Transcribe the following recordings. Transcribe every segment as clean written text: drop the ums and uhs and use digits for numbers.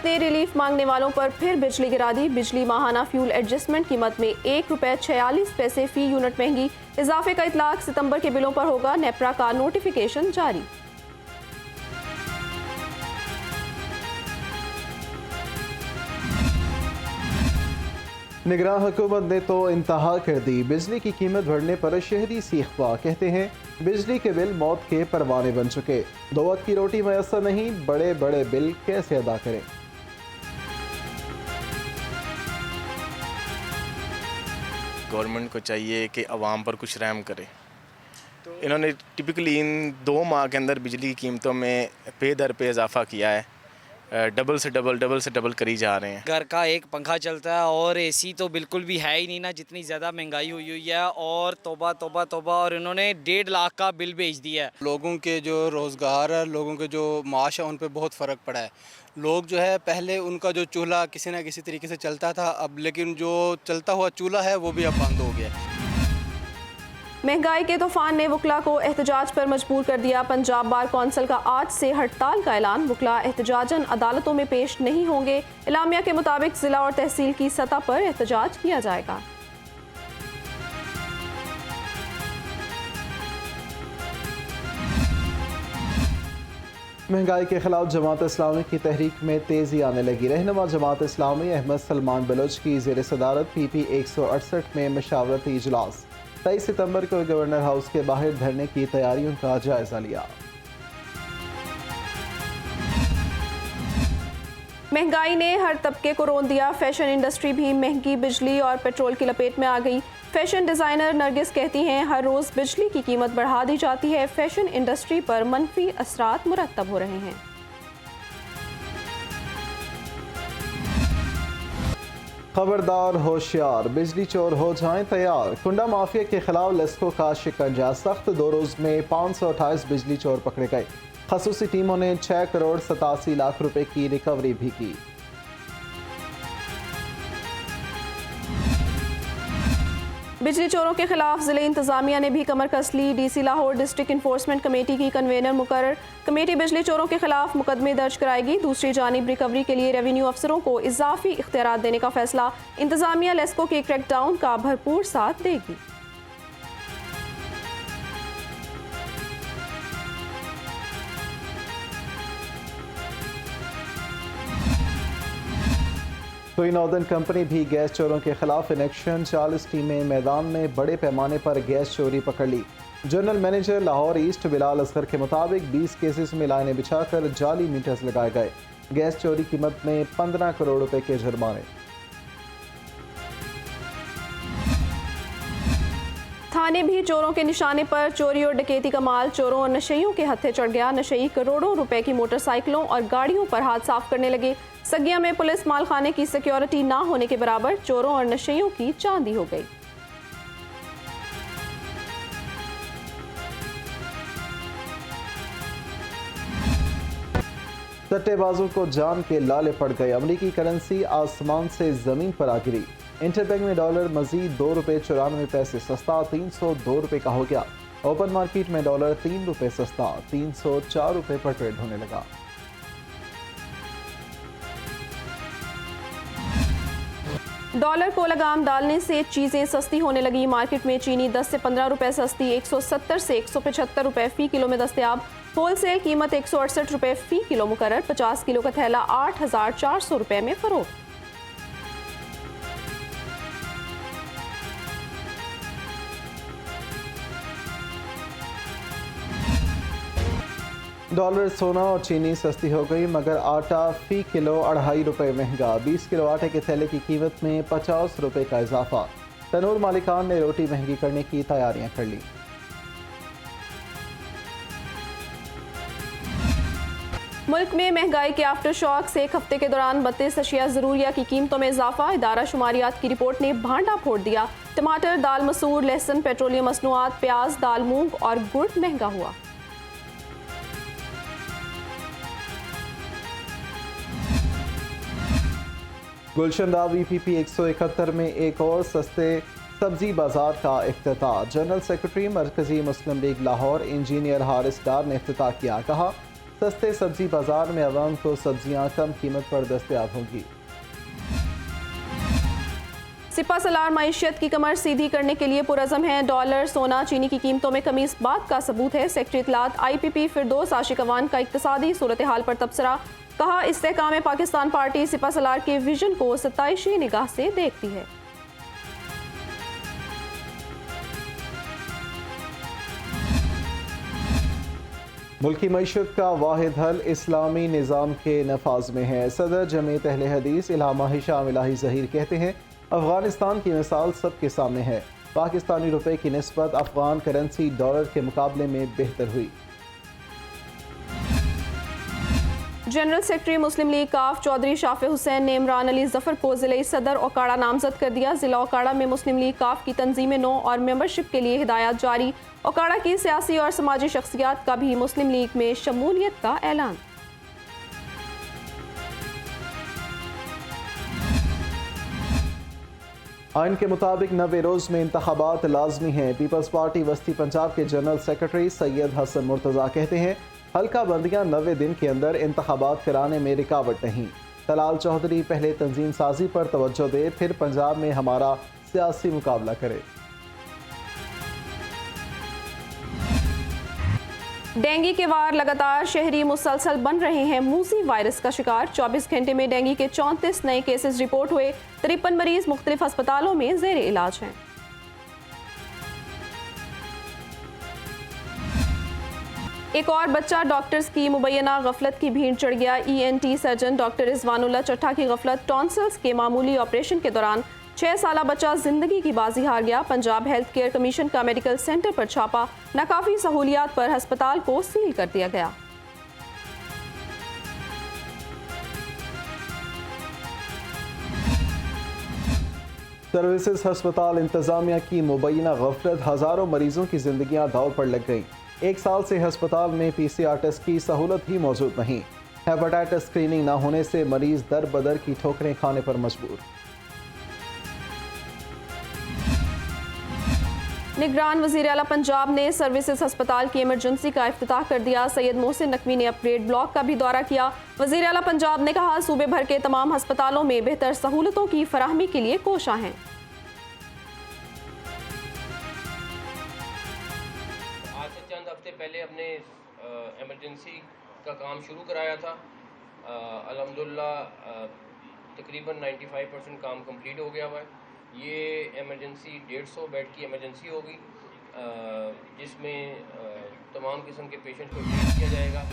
ने रिलीफ मांगने वालों पर फिर बिजली गिरा दी। बिजली माहाना फ्यूल एडजस्टमेंट कीमत में ₹1.46 फी यूनिट महंगी। इजाफे का इतलाक सितंबर के बिलों पर होगा। नेपरा का नोटिफिकेशन जारी। निगरान हुकूमत ने तो इंतहा कर दी। बिजली की कीमत बढ़ने पर शहरी सीखवा कहते हैं बिजली के बिल मौत के परवाने बन चुके। 2 वक्त की रोटी मैसर नहीं, बड़े बड़े बिल कैसे अदा करें। गवर्नमेंट को चाहिए कि आवाम पर कुछ रहम करे। इन्होंने टिपिकली इन 2 माह के अंदर बिजली की कीमतों में पे दर पे इजाफा किया है। डबल से डबल करी जा रहे हैं। घर का एक पंखा चलता है और एसी तो बिल्कुल भी है ही नहीं ना, जितनी ज़्यादा महंगाई हुई है। और तौबा तौबा तौबा, और इन्होंने 1.5 लाख का बिल भेज दिया है। लोगों के जो रोज़गार है, लोगों के जो माश है, उन पे बहुत फ़र्क पड़ा है। लोग जो है पहले उनका जो चूल्हा किसी न किसी तरीके से चलता था, अब लेकिन जो चलता हुआ चूल्हा है वो भी अब बंद हो गया है। महंगाई के तूफान ने वकला को एहतजाज पर मजबूर कर दिया। पंजाब बार कौंसिल का आज से हड़ताल का ऐलान। वकला एहतजाजन अदालतों में पेश नहीं होंगे। इलामिया के मुताबिक जिला और तहसील की सतह पर एहतजाज किया जाएगा। महंगाई के खिलाफ जमात इस्लामी की तहरीक में तेजी आने लगी। रहनुमा जमात इस्लामी अहमद सलमान बलोच की ज़ेर सदारत PP 168 में मशावरती इजलास। 23 सितंबर को गवर्नर हाउस के बाहर धरने की तैयारियों का जायजा लिया। महंगाई ने हर तबके को रोन दिया। फैशन इंडस्ट्री भी महंगी बिजली और पेट्रोल की लपेट में आ गई। फैशन डिज़ाइनर नरगिस कहती हैं हर रोज़ बिजली की कीमत बढ़ा दी जाती है। फैशन इंडस्ट्री पर मनफी असरात मुरतब हो रहे हैं। खबरदार होशियार, बिजली चोर हो जाएं तैयार। कुंडा माफिया के खिलाफ लेस्को का शिकंजा सख्त। 2 रोज़ में 528 बिजली चोर पकड़े गए। खसूसी टीमों ने 6 करोड़ 87 लाख रुपए की रिकवरी भी की। बिजली चोरों के खिलाफ जिले इंतजामिया ने भी कमर कस ली। DC Lahore district enforcement committee की कन्वेनर मुकर्रर। कमेटी बिजली चोरों के खिलाफ मुकदमे दर्ज कराएगी। दूसरी जानिब रिकवरी के लिए रेवेन्यू अफसरों को इजाफी इख्तियारात देने का फैसला। इंतजामिया लेस्को के क्रैकडाउन का भरपूर साथ देगी। कोई नॉर्दर्न कंपनी भी गैस चोरों के खिलाफ इन एक्शन। 40 टीमें मैदान में बड़े पैमाने पर गैस चोरी पकड़ ली। General manager Lahore east Bilal Asghar के मुताबिक 20 केसेस में लाइनें बिछाकर जाली मीटर्स लगाए गए। गैस चोरी कीमत में 15 करोड़ रुपए के जुर्माने। थाने भी चोरों के निशाने पर। चोरी और डकैती का माल चोरों और नशेइयों के हत्थे चढ़ गया। नशेई करोड़ों रुपए की मोटरसाइकिलों और गाड़ियों पर हाथ साफ करने लगे। सगिया में पुलिस मालखाने की सिक्योरिटी ना होने के बराबर। चोरों और नशेइयों की चांदी हो गई। सट्टेबाजों को जान के लाले पड़ गए। अमरीकी करेंसी आसमान से जमीन पर आ गिरी। इंटरबैंक में डॉलर मजीद ₹2.94 सस्ता 302 रुपए का हो गया। ओपन मार्केट में डॉलर ₹3 सस्ता 304 रुपए पर ट्रेड होने लगा। डॉलर को लगाम डालने से चीजें सस्ती होने लगी। मार्केट में चीनी 10 से 15 रुपए सस्ती 170 से 175 रुपए फी किलो में दस्तयाब। होलसेल कीमत 168 रुपए फी किलो मुकर्रर। 50 किलो का थैला 8,400 रुपए में फरोख्त। डॉलर, सोना और चीनी सस्ती हो गई, मगर आटा फी किलो 2.5 रुपए महंगा। 20 किलो आटे के थैले की कीमत में 50 रुपए का इजाफा। तनूर मालिकान ने रोटी महंगी करने की तैयारियां कर ली। मुल्क में महंगाई के आफ्टर शॉक से एक हफ्ते के दौरान 32 अशिया ज़रूरिया की कीमतों में इजाफा। इदारा शुमारियात की रिपोर्ट ने भांडा फोड़ दिया। टमाटर, दाल मसूर, लहसुन, पेट्रोलियम मसनूआत, प्याज, दाल मूंग और गुड़ महंगा हुआ। गुलशन रावी PP 171 में एक और सस्ते सब्जी बाजार का इफ्तिताह। जनरल सेक्रेटरी मरकजी मुस्लिम लीग लाहौर इंजीनियर हारिस डार ने इफ्तिताह किया। कहा सस्ते सब्जी बाजार में आवाम को सब्जियां कम कीमत पर दस्तयाब होंगी। सिपा सलार मईशत की कमर सीधी करने के लिए पुरज़म है। डॉलर, सोना, चीनी की कीमतों में कमी इस बात का सबूत है। सेक्रेटरी इत्तलात IPP फिरदौस आशिक अवान का इक्तिसादी सूरत हाल पर तबसरा। कहा, इस्तेहकाम पाकिस्तान पार्टी सिपा सलार के विजन को सताइशी निगाह से देखती है। मुल्की मईशत का वाहिद हल इस्लामी निज़ाम के नफाज में है। सदर जमीयत अहले हदीस इल्हामा हिशाम इलाही ज़हीर कहते हैं, अफगानिस्तान की मिसाल सबके सामने है। पाकिस्तानी रुपए की निस्बत अफगान करेंसी डॉलर के मुकाबले में बेहतर हुई। जनरल सेक्रेटरी मुस्लिम लीग काफ चौधरी शाफे हुसैन ने इमरान अली जफर को जिले सदर ओकाड़ा नामजद कर दिया। जिला ओकाड़ा में मुस्लिम लीग काफ की तंजीमें नो और मेंबरशिप के लिए हिदायत जारी। ओकाड़ा की सियासी और समाजी शख्सियात का भी मुस्लिम लीग में शमूलियत का ऐलान। आइन के मुताबिक 90 रोज़ में इंतखाबात लाजमी हैं। पीपल्स पार्टी वस्ती पंजाब के जनरल सेक्रेटरी सैयद हसन मुर्तज़ा कहते हैं, हल्का बंदियाँ 90 दिन के अंदर इंतखाबात कराने में रुकावट नहीं। तलाल चौधरी पहले तंजीम साजी पर तवज्जो दे, फिर पंजाब में हमारा सियासी मुकाबला करे। डेंगू के वार लगातार, शहरी मुसलसल बन रहे हैं मूसी वायरस का शिकार। 24 घंटे में डेंगू के 34 नए केसेस रिपोर्ट हुए। 53 मरीज मुख्तलिफ अस्पतालों में जेर इलाज हैं। एक और बच्चा डॉक्टर्स की मुबैना गफलत की भीड़ चढ़ गया। ENT सर्जन डॉक्टर रिजवानुल्लाह चट्टा की गफलत, टॉन्सिल्स के मामूली ऑपरेशन के दौरान 6 साला बच्चा जिंदगी की बाजी हार गया। पंजाब हेल्थ केयर कमीशन का मेडिकल सेंटर पर छापा, नाकाफी सहूलियात पर अस्पताल को सील कर दिया गया। सर्विसेज अस्पताल इंतजामिया की मुबैना गफलत, हजारों मरीजों की जिंदगियां दांव पर लग गईं। 1 साल से अस्पताल में PCR टेस्ट की सहूलत ही मौजूद नहीं। हेपेटाइटिस स्क्रीनिंग न होने से मरीज दर बदर की ठोकरें खाने पर मजबूर। निगरान वज़ीर आला पंजाब ने सर्विसेज अस्पताल की इमरजेंसी का इफ्तिताह कर दिया। सैयद मोहसिन नकवी ने अपग्रेड ब्लॉक का भी दौरा किया। वज़ीर आला पंजाब ने कहा, सूबे भर के तमाम अस्पतालों में बेहतर सहूलतों की फराहमी के लिए कोशां हैं। आज से चंद हफ्ते पहले हमने इमरजेंसी का काम शुरू कराया था। अल्हम्दुलिल्लाह तकरीबन 95% काम कंप्लीट हो गया हुआ है। ये इमरजेंसी 150 बेड की इमरजेंसी होगी, जिसमें तमाम किस्म के पेशेंट को ट्रीट किया जाएगा।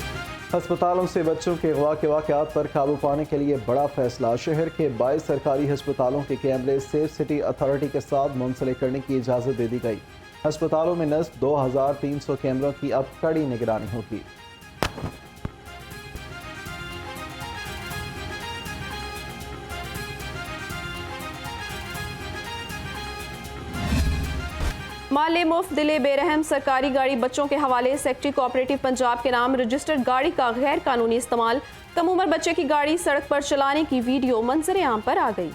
अस्पतालों से बच्चों के अगवा के वाक़यात पर काबू पाने के लिए बड़ा फैसला। शहर के 22 सरकारी अस्पतालों के कैमरे सेफ सिटी अथॉरिटी के साथ मुंसलिक करने की इजाज़त दे दी गई। अस्पतालों में नस्ब 2300 कैमरों की अब कड़ी निगरानी होगी। माले मुफ्त दिले बेरहम, सरकारी गाड़ी बच्चों के हवाले। सेक्रेटरी कोऑपरेटिव पंजाब के नाम रजिस्टर्ड गाड़ी का गैर कानूनी इस्तेमाल। कम उम्र बच्चे की गाड़ी सड़क पर चलाने की वीडियो मंजर आम पर आ गई।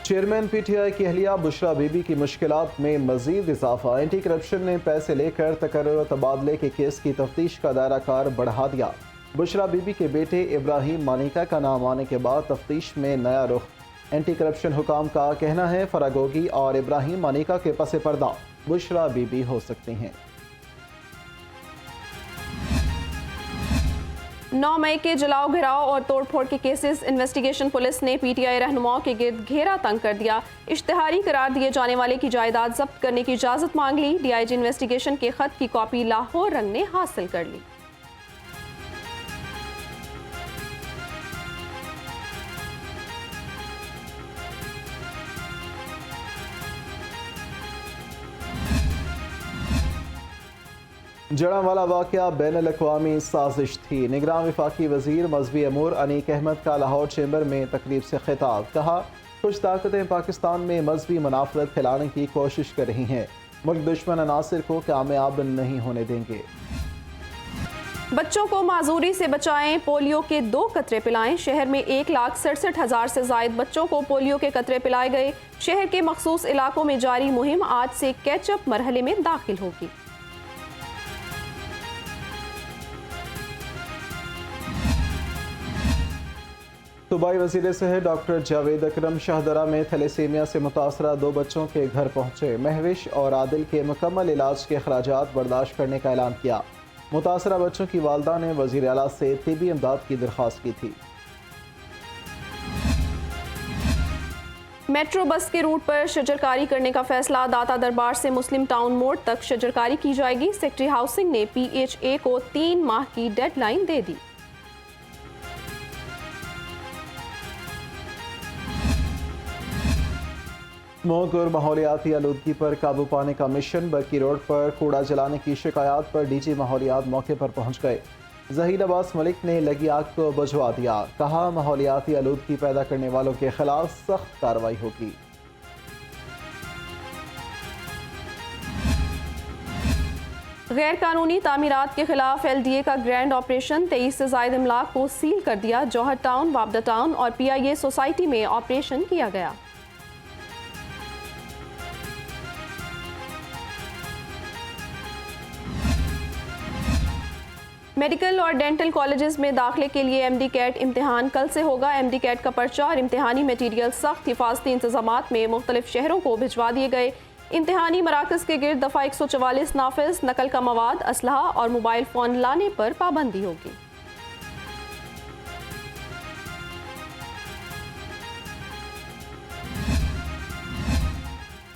चेयरमैन PTI की अहलिया बुशरा बीबी की मुश्किलात में मजीद इजाफा। एंटी करप्शन ने पैसे लेकर तकर्रुर तबादले के केस की तफ्तीश का दायरा कार बढ़ा दिया। बुशरा बीबी के बेटे इब्राहिम मानिका का नाम आने के बाद तफ्तीश में नया रुख। एंटी करप्शन हुकाम का कहना है, फरागोगी और इब्राहिम मानिका के पसे पर्दा बुशरा बीबी हो सकती हैं। 9 मई के जलाओ घिराव और तोड़फोड़ के केसेस। इन्वेस्टिगेशन पुलिस ने PTI रहनुमाओं के गिर्द घेरा तंग कर दिया। इश्तिहारी करार दिए जाने वाले की जायदाद जब्त करने की इजाज़त मांग ली। DIG इन्वेस्टिगेशन के खत की कॉपी लाहौर रंग ने हासिल कर ली। जड़ावाला वाक़या बैनुल-अक़वामी साजिश थी। निगरान वफाकी वज़ीर मज़हबी अमूर अनीक अहमद का लाहौर चैम्बर में तकरीब से खिताब। कहा, कुछ ताकतें पाकिस्तान में मज़हबी मुनाफरत फैलाने की कोशिश कर रही हैं। मुल्क दुश्मन अनासिर को कामयाब नहीं होने देंगे। बच्चों को माजूरी से बचाएं, पोलियो के 2 कतरे पिलाएं। शहर में 1,67,000 से जायद बच्चों को पोलियो के कतरे पिलाए गए। शहर के मखसूस इलाकों में जारी मुहिम आज से कैचअप मरहले में दाखिल होगी। सूबाई वज़ीर सेहत डॉक्टर जावेद अकरम शाहदरा में थैलेसीमिया से मुतासरा 2 बच्चों के घर पहुंचे। महविश और आदिल के मुकम्मल इलाज के अखराजात बर्दाश्त करने का ऐलान किया। मुतासरा बच्चों की वालदा ने वज़ीर आला से तिबी इमदाद की दरख्वास्त की थी। मेट्रो बस के रूट पर शजरकारी करने का फैसला। दाता दरबार से मुस्लिम टाउन मोड़ तक शजरकारी की जाएगी। सेक्रेटरी हाउसिंग ने PHA को 3 माह की डेडलाइन दे दी। स्मोक और माहौलियाती आलूदगी पर काबू पाने का मिशन। बरकी रोड पर कूड़ा जलाने की शिकायत पर DG माहौलियात मौके पर पहुंच गए। ज़हीर अब्बास मलिक ने लगी आग को बुझवा दिया। कहा माहौलियाती आलूदगी पैदा करने वालों के खिलाफ सख्त कार्रवाई होगी। गैर कानूनी तामीरात के खिलाफ LDA का ग्रैंड ऑपरेशन। 23 से जायद इमलाक को सील कर दिया। जौहर टाउन, वाबदा टाउन और PIA सोसाइटी में ऑपरेशन किया गया। मेडिकल और डेंटल कॉलेजेस में दाखिले के लिए MD कैट इम्तिहान कल से होगा। MD कैट का पर्चा और इम्तिहानी मटीरियल सख्त हिफाजती इंतजामात में मुख्तलिफ शहरों को भिजवा दिए गए। इम्तिहानी मराकज़ के गिर्द दफ़ा 144 नाफिज, नकल का मवाद, असलहा और मोबाइल फ़ोन लाने पर पाबंदी होगी।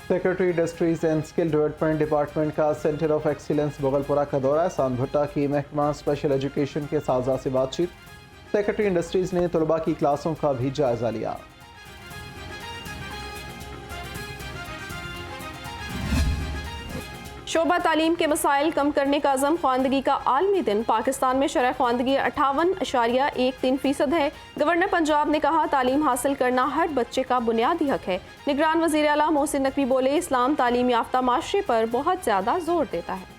Secretary industries and skill development department का सेंटर ऑफ एक्सीलेंस बगलपुरा का दौरा। सान भुट्टा की महकमा स्पेशल एजुकेशन के साजा से बातचीत। सेक्रेटरी इंडस्ट्रीज ने तलबा की क्लासों का भी जायजा लिया। शोबा तालीम के मसाइल कम करने का अज़म। ख्वानदगी का आलमी दिन। पाकिस्तान में शरह ख्वानदगी 58.13% है। गवर्नर पंजाब ने कहा तालीम हासिल करना हर बच्चे का बुनियादी हक है। निगरान वज़ीर आला मोहसिन नकवी बोले इस्लाम तालीम याफ्ता माशरे पर बहुत ज़्यादा जोर देता है।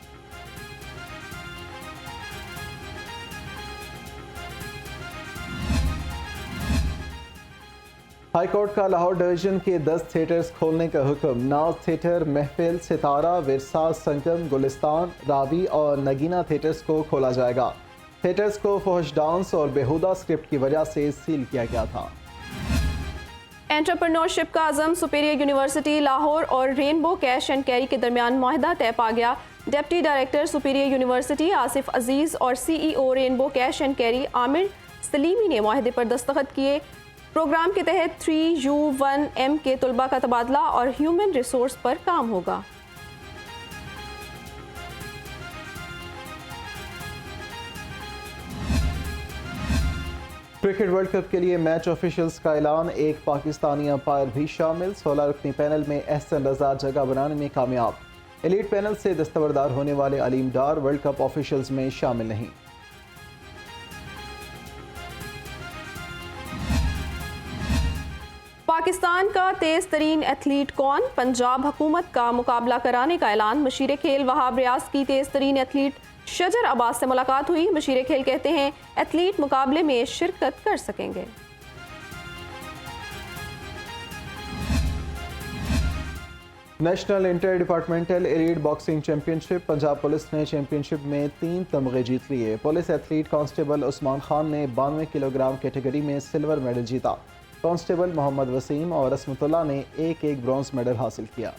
हाई कोर्ट का लाहौर डिवीजन के 10 थिएटर्स खोलने का हुक्म। नाज थिएटर, महफिल, सितारा, विरसा, संगम, गुलिस्तान, रावी और नगीना थिएटर्स को खोला जाएगा। थिएटर्स को फहश डांस और बेहुदा स्क्रिप्ट की वजह से सील किया गया था। एंटरप्रेन्योरशिप का अज़म। सुपीरियर यूनिवर्सिटी लाहौर और रेनबो कैश एंड कैरी के दरमियान माहिदा तय पा गया। Deputy director superior university Asif Aziz और CEO rainbow cash and carry Aamir Salimi ने माहिदे पर दस्तखत किए। प्रोग्राम के तहत 3U1M के तलबा का तबादला और ह्यूमन रिसोर्स पर काम होगा। क्रिकेट वर्ल्ड कप के लिए मैच ऑफिशियल्स का ऐलान। एक पाकिस्तानी अंपायर भी शामिल। 16 रुकनी पैनल में एहसन रजा जगह बनाने में कामयाब। एलीट पैनल से दस्तबरदार होने वाले अलीम डार वर्ल्ड कप ऑफिशियल्स में शामिल नहीं। पाकिस्तान का तेज तरीन एथलीट कौन? पंजाब हुकूमत का मुकाबला कराने का ऐलान। मशीर खेल वहाब रियाज की तेज तरीन एथलीट शजर अब्बास से मुलाकात हुई। मशीर खेल कहते हैं एथलीट मुकाबले में शिरकत कर सकेंगे। National inter departmental elite boxing championship. Punjab police ने चैंपियनशिप में 3 तमगे जीत लिए। Police athlete constable Usman Khan ने 92 किलोग्राम कैटेगरी में सिल्वर मेडल जीता। कांस्टेबल मोहम्मद वसीम और असमतुल्लाह ने एक ब्रॉन्ज मेडल हासिल किया।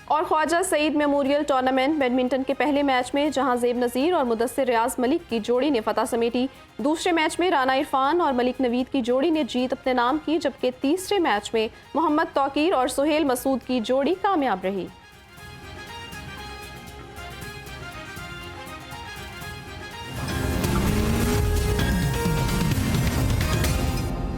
और Khawaja Saeed memorial tournament badminton के पहले मैच में जहां ज़ेब नज़ीर और मुदस्सिर रियाज मलिक की जोड़ी ने फतह समेटी। दूसरे मैच में राना इरफान और मलिक नवीद की जोड़ी ने जीत अपने नाम की, जबकि तीसरे मैच में मोहम्मद तौकीर और सुहेल मसूद की जोड़ी कामयाब रही।